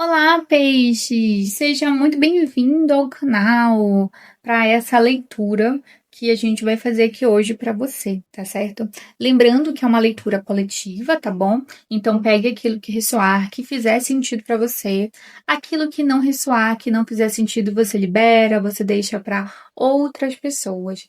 Olá, peixes! Seja muito bem-vindo ao canal para essa leitura que a gente vai fazer aqui hoje para você, tá certo? Lembrando que é uma leitura coletiva, tá bom? Então pegue aquilo que ressoar, que fizer sentido para você. Aquilo que não ressoar, que não fizer sentido, você libera, você deixa para outras pessoas.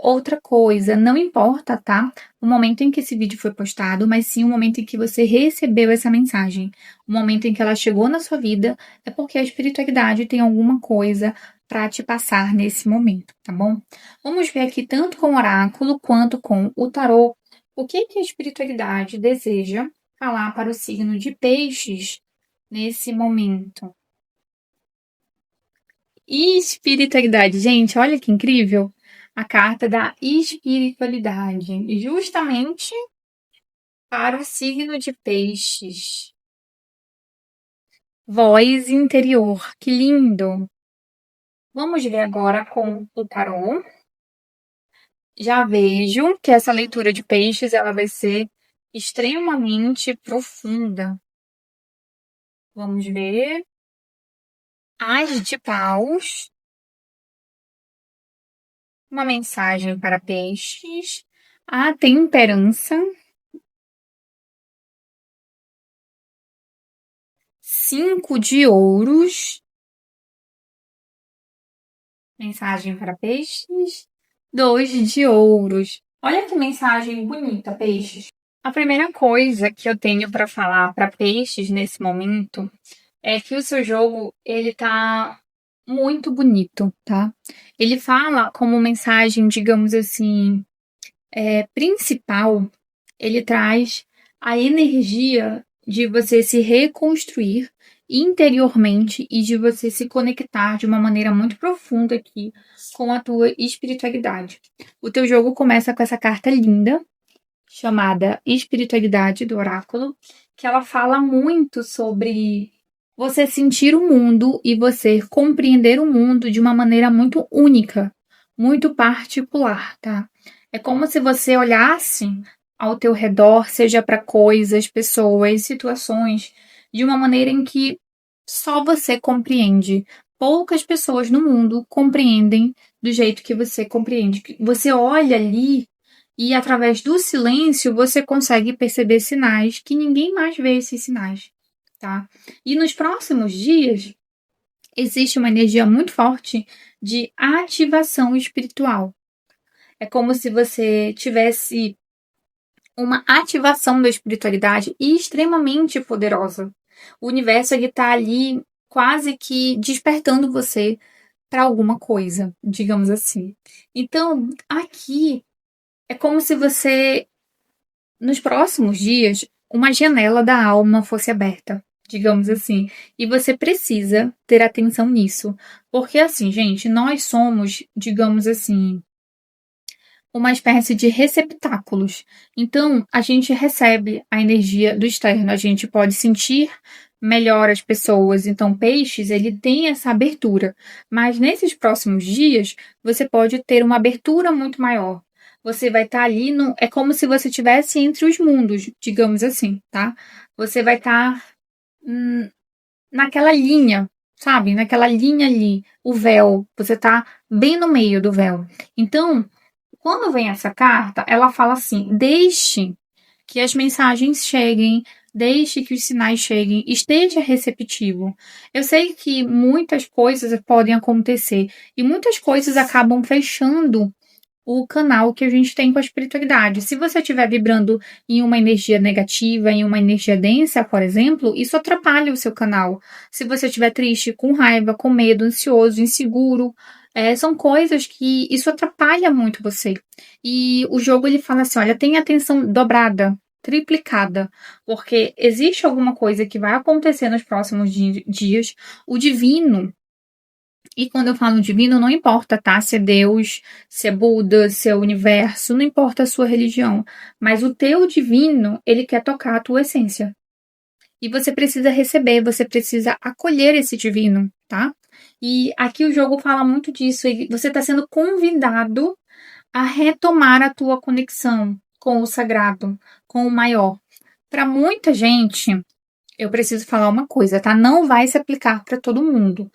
Outra coisa, não importa, tá? O momento em que esse vídeo foi postado, mas sim o momento em que você recebeu essa mensagem. O momento em que ela chegou na sua vida é porque a espiritualidade tem alguma coisa para te passar nesse momento, tá bom? Vamos ver aqui tanto com o oráculo quanto com o tarô o que a espiritualidade deseja falar para o signo de Peixes nesse momento. Espiritualidade, gente, olha que incrível! A carta da espiritualidade, justamente para o signo de Peixes. Voz interior, que lindo! Vamos ver agora com o tarô. Já vejo que essa leitura de peixes ela vai ser extremamente profunda. Vamos ver. As de paus. Uma mensagem para peixes. A temperança. 5 de ouros. Mensagem para peixes. 2 de ouros. Olha que mensagem bonita, peixes. A primeira coisa que eu tenho para falar para peixes nesse momento é que o seu jogo ele tá muito bonito, tá? Ele fala como mensagem, digamos assim, principal, ele traz a energia de você se reconstruir interiormente e de você se conectar de uma maneira muito profunda aqui com a tua espiritualidade. O teu jogo começa com essa carta linda, chamada Espiritualidade do Oráculo, que ela fala muito sobre você sentir o mundo e você compreender o mundo de uma maneira muito única, muito particular, tá? É como se você olhasse ao teu redor, seja para coisas, pessoas, situações, de uma maneira em que só você compreende. Poucas pessoas no mundo compreendem do jeito que você compreende. Você olha ali e através do silêncio você consegue perceber sinais que ninguém mais vê esses sinais, tá? E nos próximos dias existe uma energia muito forte de ativação espiritual. É como se você tivesse uma ativação da espiritualidade extremamente poderosa. O universo ele tá ali quase que despertando você para alguma coisa, digamos assim. Então, aqui é como se você nos próximos dias, uma janela da alma fosse aberta, digamos assim. E você precisa ter atenção nisso. Porque, assim, gente, nós somos, digamos assim, uma espécie de receptáculos. Então, a gente recebe a energia do externo, a gente pode sentir melhor as pessoas. Então, peixes, ele tem essa abertura. Mas nesses próximos dias, você pode ter uma abertura muito maior. Você vai estar ali, é como se você estivesse entre os mundos, digamos assim, tá? Você vai estar naquela linha, sabe? Naquela linha ali, o véu. Você está bem no meio do véu. Então, quando vem essa carta, ela fala assim: deixe que as mensagens cheguem, deixe que os sinais cheguem, esteja receptivo. Eu sei que muitas coisas podem acontecer e muitas coisas acabam fechando o canal que a gente tem com a espiritualidade. Se você estiver vibrando em uma energia negativa, em uma energia densa, por exemplo, isso atrapalha o seu canal. Se você estiver triste, com raiva, com medo, ansioso, inseguro, são coisas que isso atrapalha muito você. E o jogo ele fala assim: olha, tenha atenção dobrada, triplicada, porque existe alguma coisa que vai acontecer nos próximos dias. O divino, e quando eu falo divino, não importa, tá? Se é Deus, se é Buda, se é o universo, não importa a sua religião. Mas o teu divino, ele quer tocar a tua essência. E você precisa receber, você precisa acolher esse divino, tá? E aqui o jogo fala muito disso. Você está sendo convidado a retomar a tua conexão com o sagrado, com o maior. Para muita gente, eu preciso falar uma coisa, tá? Não vai se aplicar para todo mundo.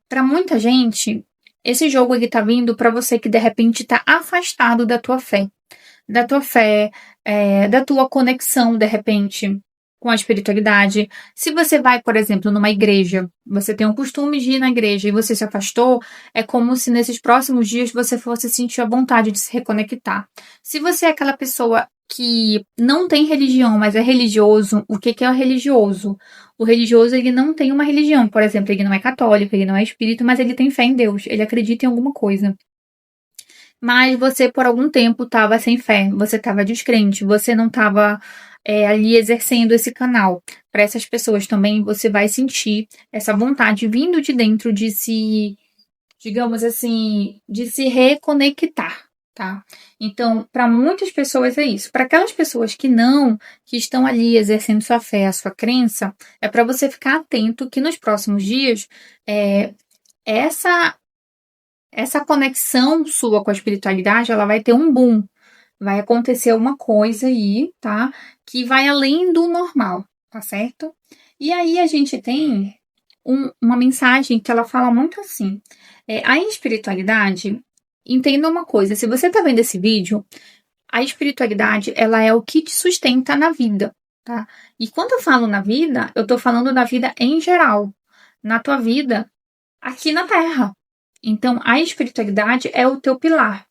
Para muita gente, esse jogo ele tá vindo para você que de repente tá afastado da tua fé, da tua conexão, de repente, com a espiritualidade. Se você vai, por exemplo, numa igreja, você tem o costume de ir na igreja e você se afastou, é como se nesses próximos dias você fosse sentir a vontade de se reconectar. Se você é aquela pessoa que não tem religião, mas é religioso, o que que é o religioso? O religioso, ele não tem uma religião, por exemplo, ele não é católico, ele não é espírita, mas ele tem fé em Deus, ele acredita em alguma coisa. Mas você, por algum tempo, estava sem fé, você estava descrente, você não estava ali exercendo esse canal. Para essas pessoas também, você vai sentir essa vontade vindo de dentro de se, digamos assim, de se reconectar, tá? Então, para muitas pessoas é isso. Para aquelas pessoas que não, que estão ali exercendo sua fé, a sua crença, é para você ficar atento que nos próximos dias, essa essa conexão sua com a espiritualidade, ela vai ter um boom. Vai acontecer uma coisa aí, tá? Que vai além do normal, tá certo? E aí a gente tem uma mensagem que ela fala muito assim. A espiritualidade, entenda uma coisa, se você tá vendo esse vídeo, a espiritualidade, ela é o que te sustenta na vida, tá? E quando eu falo na vida, eu tô falando da vida em geral. Na tua vida, aqui na Terra. Então, a espiritualidade é o teu pilar.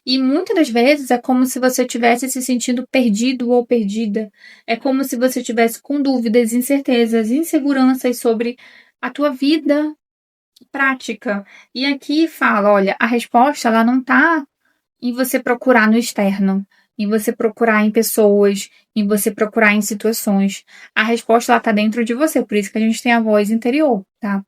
E muitas das vezes é como se você tivesse se sentindo perdido ou perdida. É como se você tivesse com dúvidas, incertezas, inseguranças sobre a tua vida prática. E aqui fala, olha, a resposta ela não está em você procurar no externo, em você procurar em pessoas, em você procurar em situações. A resposta ela está dentro de você, por isso que a gente tem a voz interior, tá?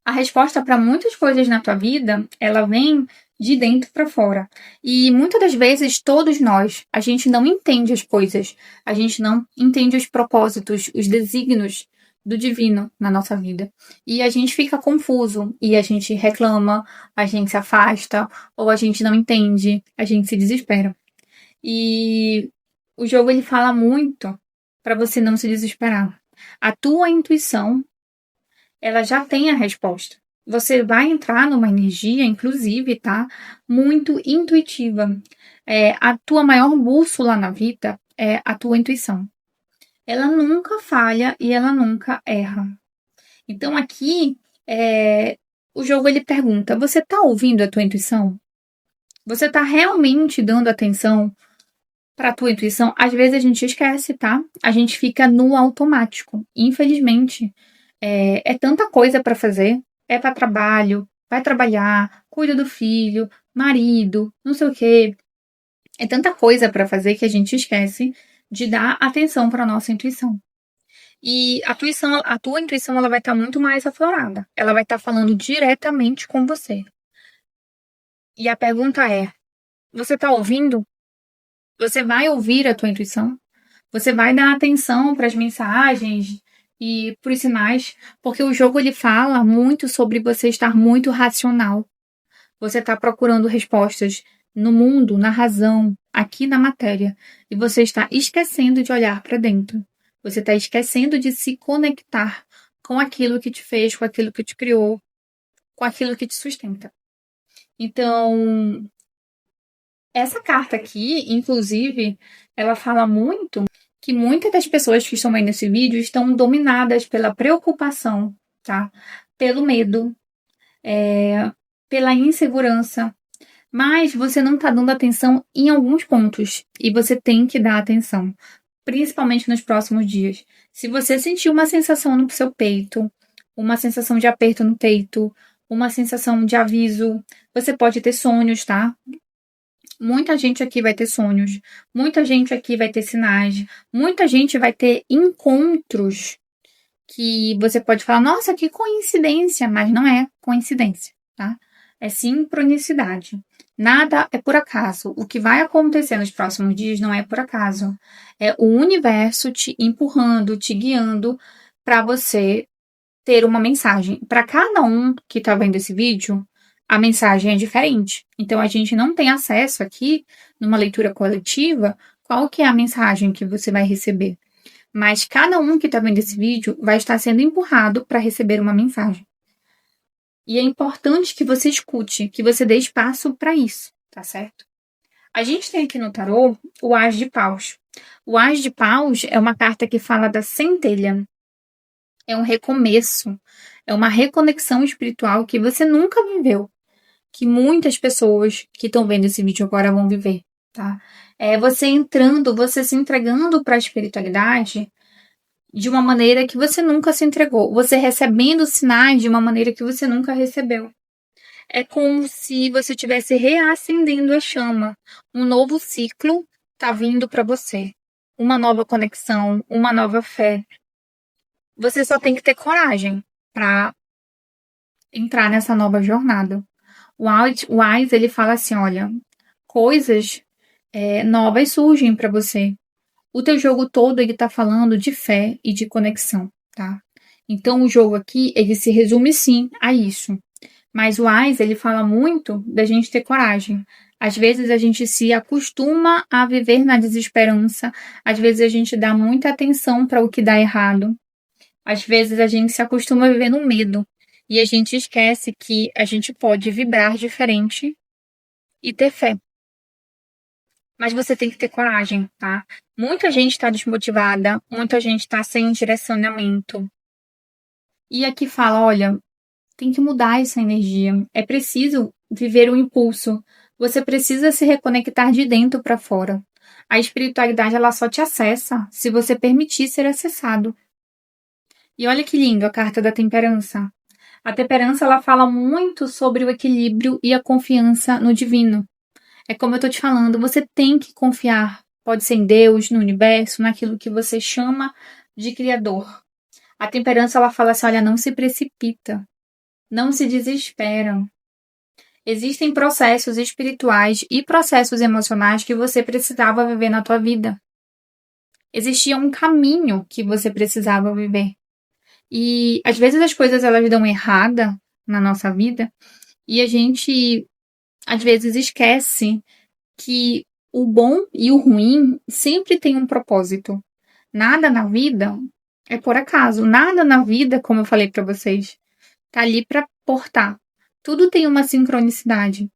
A resposta para muitas coisas na tua vida, ela vem de dentro para fora. E muitas das vezes, todos nós, a gente não entende as coisas. A gente não entende os propósitos, os desígnios do divino na nossa vida. E a gente fica confuso, e a gente reclama, a gente se afasta, ou a gente não entende, a gente se desespera. E o jogo ele fala muito para você não se desesperar. A tua intuição ela já tem a resposta. Você vai entrar numa energia, inclusive, tá? Muito intuitiva. A tua maior bússola na vida é a tua intuição. Ela nunca falha e ela nunca erra. Então aqui, o jogo ele pergunta: você tá ouvindo a tua intuição? Você tá realmente dando atenção para a tua intuição? Às vezes a gente esquece, tá? A gente fica no automático. Infelizmente, é tanta coisa para fazer. É para trabalho, vai trabalhar, cuida do filho, marido, não sei o quê. É tanta coisa para fazer que a gente esquece de dar atenção para nossa intuição. E a tua intuição, ela vai estar muito mais aflorada. Ela vai estar falando diretamente com você. E a pergunta é: você está ouvindo? Você vai ouvir a tua intuição? Você vai dar atenção para as mensagens e para os sinais, porque o jogo ele fala muito sobre você estar muito racional. Você está procurando respostas no mundo, na razão, aqui na matéria, e você está esquecendo de olhar para dentro. Você está esquecendo de se conectar com aquilo que te fez, com aquilo que te criou, com aquilo que te sustenta. Então, essa carta aqui, inclusive, ela fala muito que muitas das pessoas que estão vendo esse vídeo estão dominadas pela preocupação, tá? Pelo medo, pela insegurança. Mas você não está dando atenção em alguns pontos. E você tem que dar atenção. Principalmente nos próximos dias. Se você sentir uma sensação no seu peito, uma sensação de aperto no peito, uma sensação de aviso, você pode ter sonhos, tá? Muita gente aqui vai ter sonhos, muita gente aqui vai ter sinais, muita gente vai ter encontros que você pode falar, nossa, que coincidência, mas não é coincidência, tá? É sincronicidade. Nada é por acaso. O que vai acontecer nos próximos dias não é por acaso. É o universo te empurrando, te guiando para você ter uma mensagem. Para cada um que está vendo esse vídeo, a mensagem é diferente. Então, a gente não tem acesso aqui, numa leitura coletiva, qual que é a mensagem que você vai receber. Mas cada um que está vendo esse vídeo vai estar sendo empurrado para receber uma mensagem. E é importante que você escute, que você dê espaço para isso, tá certo? A gente tem aqui no tarô o As de Paus. O As de Paus é uma carta que fala da centelha. É um recomeço, é uma reconexão espiritual que você nunca viveu, que muitas pessoas que estão vendo esse vídeo agora vão viver, tá? É você entrando, você se entregando para a espiritualidade de uma maneira que você nunca se entregou, você recebendo sinais de uma maneira que você nunca recebeu. É como se você estivesse reacendendo a chama. Um novo ciclo está vindo para você. Uma nova conexão, uma nova fé. Você só tem que ter coragem para entrar nessa nova jornada. O Wise, ele fala assim, olha, coisas novas surgem para você. O teu jogo todo, ele tá falando de fé e de conexão, tá? Então, o jogo aqui, ele se resume sim a isso. Mas o Wise, ele fala muito da gente ter coragem. Às vezes a gente se acostuma a viver na desesperança, às vezes a gente dá muita atenção para o que dá errado. Às vezes a gente se acostuma a viver no medo e a gente esquece que a gente pode vibrar diferente e ter fé. Mas você tem que ter coragem, tá? Muita gente está desmotivada, muita gente está sem direcionamento. E aqui fala, olha, tem que mudar essa energia. É preciso viver o impulso. Você precisa se reconectar de dentro para fora. A espiritualidade ela só te acessa se você permitir ser acessado. E olha que lindo a carta da temperança. A temperança ela fala muito sobre o equilíbrio e a confiança no divino. É como eu tô te falando, você tem que confiar. Pode ser em Deus, no universo, naquilo que você chama de criador. A temperança ela fala assim, olha, não se precipita. Não se desespera. Existem processos espirituais e processos emocionais que você precisava viver na tua vida. Existia um caminho que você precisava viver. E às vezes as coisas elas dão errada na nossa vida e a gente às vezes esquece que o bom e o ruim sempre tem um propósito. Nada na vida é por acaso. Nada na vida, como eu falei para vocês, tá ali para portar. Tudo tem uma sincronicidade.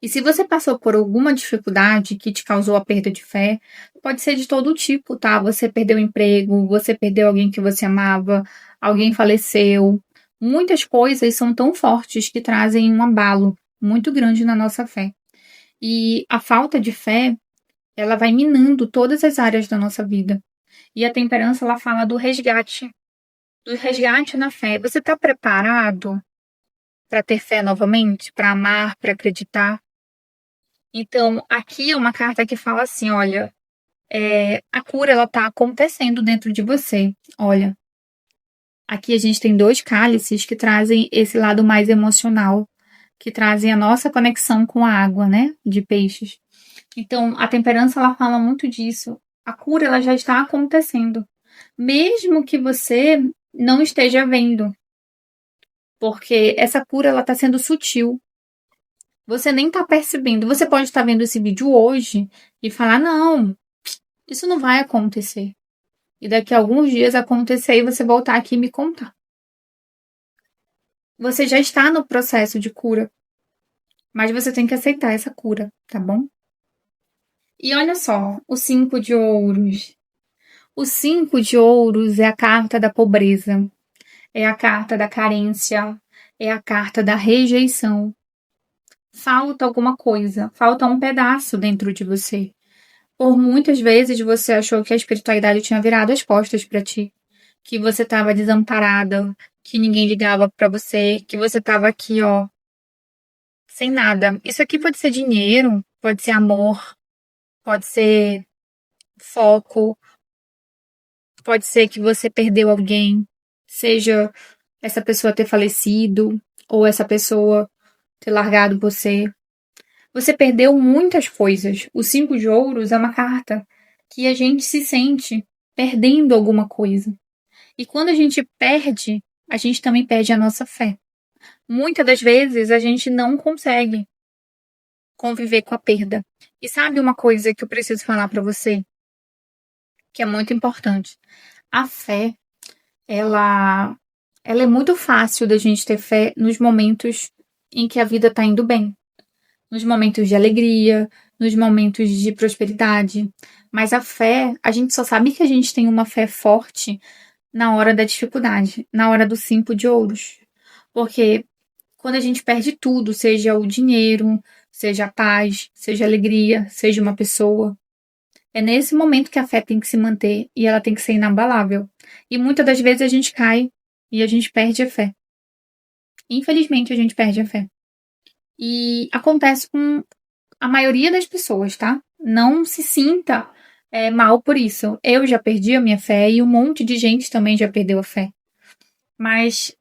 E se você passou por alguma dificuldade que te causou a perda de fé, pode ser de todo tipo, tá? Você perdeu o emprego, você perdeu alguém que você amava, alguém faleceu. Muitas coisas são tão fortes que trazem um abalo muito grande na nossa fé. E a falta de fé, ela vai minando todas as áreas da nossa vida. E a temperança, ela fala do resgate na fé. Você está preparado para ter fé novamente, para amar, para acreditar? Então, aqui é uma carta que fala assim, olha, a cura ela está acontecendo dentro de você. Olha, aqui a gente tem 2 cálices que trazem esse lado mais emocional, que trazem a nossa conexão com a água, né, de peixes. Então, a temperança ela fala muito disso. A cura ela já está acontecendo, mesmo que você não esteja vendo, porque essa cura ela está sendo sutil. Você nem está percebendo. Você pode estar vendo esse vídeo hoje e falar: não, isso não vai acontecer. E daqui a alguns dias acontecer e você voltar aqui e me contar. Você já está no processo de cura, mas você tem que aceitar essa cura, tá bom? E olha só, o 5 de ouros. O 5 de ouros é a carta da pobreza, é a carta da carência, é a carta da rejeição. Falta alguma coisa, falta um pedaço dentro de você. Por muitas vezes você achou que a espiritualidade tinha virado as costas para ti, que você estava desamparada, que ninguém ligava para você, que você estava aqui, ó, sem nada. Isso aqui pode ser dinheiro, pode ser amor, pode ser foco, pode ser que você perdeu alguém, seja essa pessoa ter falecido ou essa pessoa ter largado você. Você perdeu muitas coisas. O 5 de ouros é uma carta que a gente se sente perdendo alguma coisa. E quando a gente perde, a gente também perde a nossa fé. Muitas das vezes a gente não consegue conviver com a perda. E sabe uma coisa que eu preciso falar para você? que é muito importante. A fé, ela, ela é muito fácil da gente ter fé nos momentos em que a vida tá indo bem, nos momentos de alegria, nos momentos de prosperidade. Mas a fé, a gente só sabe que a gente tem uma fé forte na hora da dificuldade, na hora do 5 de ouros. Porque quando a gente perde tudo, seja o dinheiro, seja a paz, seja a alegria, seja uma pessoa, é nesse momento que a fé tem que se manter e ela tem que ser inabalável. E muitas das vezes a gente cai e a gente perde a fé. Infelizmente, a gente perde a fé. E acontece com a maioria das pessoas, tá? Não se sinta mal por isso. Eu já perdi a minha fé e um monte de gente também já perdeu a fé. Mas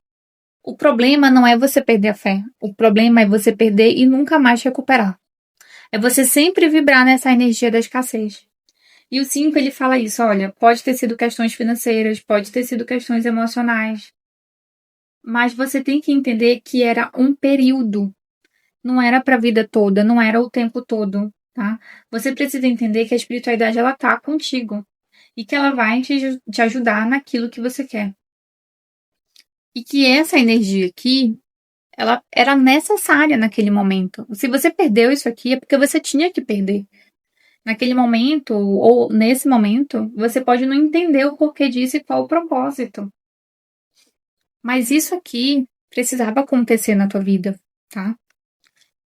o problema não é você perder a fé. O problema é você perder e nunca mais recuperar. É você sempre vibrar nessa energia da escassez. E o 5 ele fala isso, olha, pode ter sido questões financeiras, pode ter sido questões emocionais, mas você tem que entender que era um período, não era para a vida toda, não era o tempo todo, tá? Você precisa entender que a espiritualidade ela tá contigo e que ela vai te ajudar naquilo que você quer. E que essa energia aqui, ela era necessária naquele momento. Se você perdeu isso aqui, é porque você tinha que perder. Naquele momento, ou nesse momento, você pode não entender o porquê disso e qual o propósito. Mas isso aqui precisava acontecer na tua vida, tá?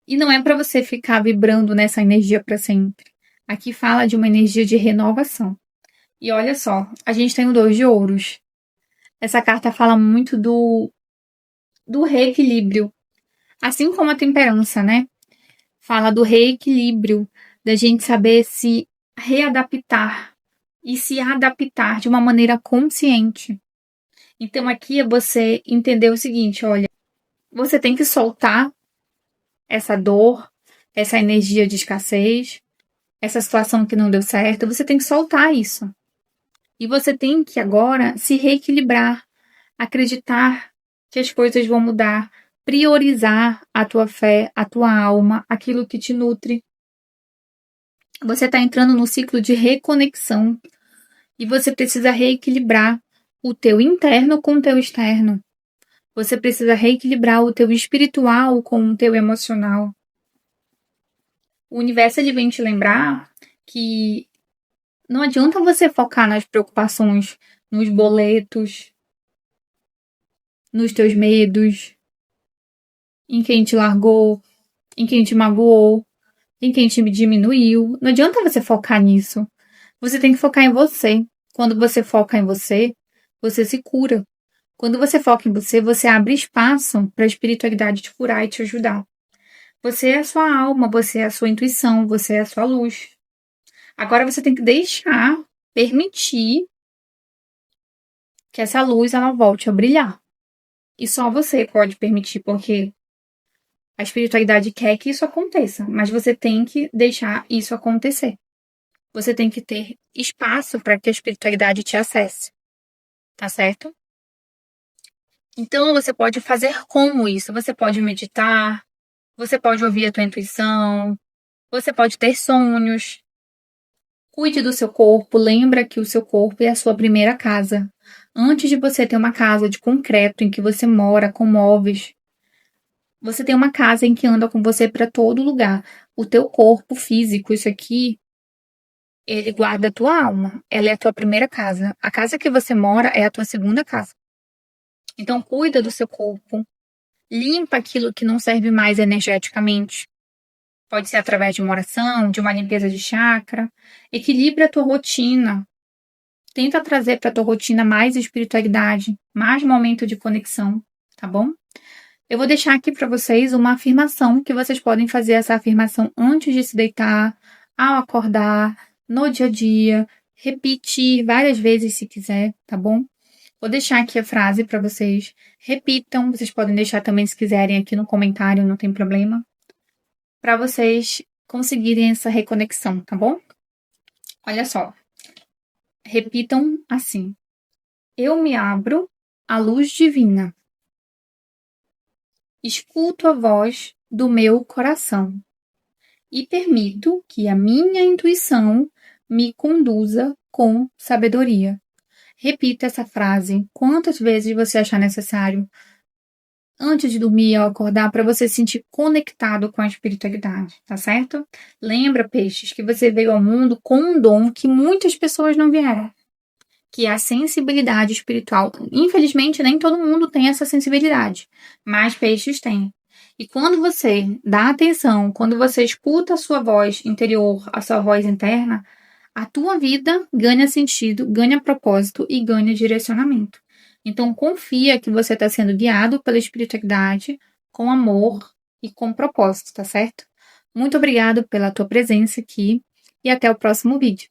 E não é para você ficar vibrando nessa energia para sempre. Aqui fala de uma energia de renovação. E olha só, a gente tem o 2 de ouros. Essa carta fala muito do reequilíbrio. Assim como a temperança, né? Fala do reequilíbrio, da gente saber se readaptar e se adaptar de uma maneira consciente. Então aqui é você entender o seguinte, olha, você tem que soltar essa dor, essa energia de escassez, essa situação que não deu certo, você tem que soltar isso. E você tem que agora se reequilibrar, acreditar que as coisas vão mudar, priorizar a tua fé, a tua alma, aquilo que te nutre. Você está entrando no ciclo de reconexão e você precisa reequilibrar o teu interno com o teu externo. Você precisa reequilibrar o teu espiritual com o teu emocional. O universo ele vem te lembrar que não adianta você focar nas preocupações, nos boletos, nos teus medos, em quem te largou, em quem te magoou, em quem te diminuiu. Não adianta você focar nisso. Você tem que focar em você. Quando você foca em você, você se cura. Quando você foca em você, você abre espaço para a espiritualidade te curar e te ajudar. Você é a sua alma, você é a sua intuição, você é a sua luz. Agora você tem que deixar, permitir que essa luz ela volte a brilhar. E só você pode permitir, porque a espiritualidade quer que isso aconteça, mas você tem que deixar isso acontecer. Você tem que ter espaço para que a espiritualidade te acesse. Tá certo? Então você pode fazer como isso? Você pode meditar, você pode ouvir a tua intuição, você pode ter sonhos. Cuide do seu corpo, lembra que o seu corpo é a sua primeira casa. Antes de você ter uma casa de concreto em que você mora com móveis, você tem uma casa em que anda com você para todo lugar. O teu corpo físico, isso aqui, ele guarda a tua alma. Ela é a tua primeira casa. A casa que você mora é a tua segunda casa. Então cuida do seu corpo. Limpa aquilo que não serve mais energeticamente. Pode ser através de uma oração, de uma limpeza de chakra. Equilibra a tua rotina. Tenta trazer para tua rotina mais espiritualidade, mais momento de conexão, tá bom? Eu vou deixar aqui para vocês uma afirmação que vocês podem fazer essa afirmação antes de se deitar, ao acordar, no dia a dia, repetir várias vezes se quiser, tá bom? Vou deixar aqui a frase para vocês. Repitam, vocês podem deixar também se quiserem aqui no comentário, não tem problema. Para vocês conseguirem essa reconexão, tá bom? Olha só. Repitam assim: eu me abro à luz divina. Escuto a voz do meu coração e permito que a minha intuição me conduza com sabedoria. Repita essa frase quantas vezes você achar necessário antes de dormir ou acordar, para você se sentir conectado com a espiritualidade, tá certo? Lembra, peixes, que você veio ao mundo com um dom que muitas pessoas não vieram, que é a sensibilidade espiritual. Infelizmente, nem todo mundo tem essa sensibilidade, mas peixes têm. E quando você dá atenção, quando você escuta a sua voz interior, a sua voz interna, a tua vida ganha sentido, ganha propósito e ganha direcionamento. Então, confia que você está sendo guiado pela espiritualidade, com amor e com propósito, tá certo? Muito obrigado pela tua presença aqui e até o próximo vídeo.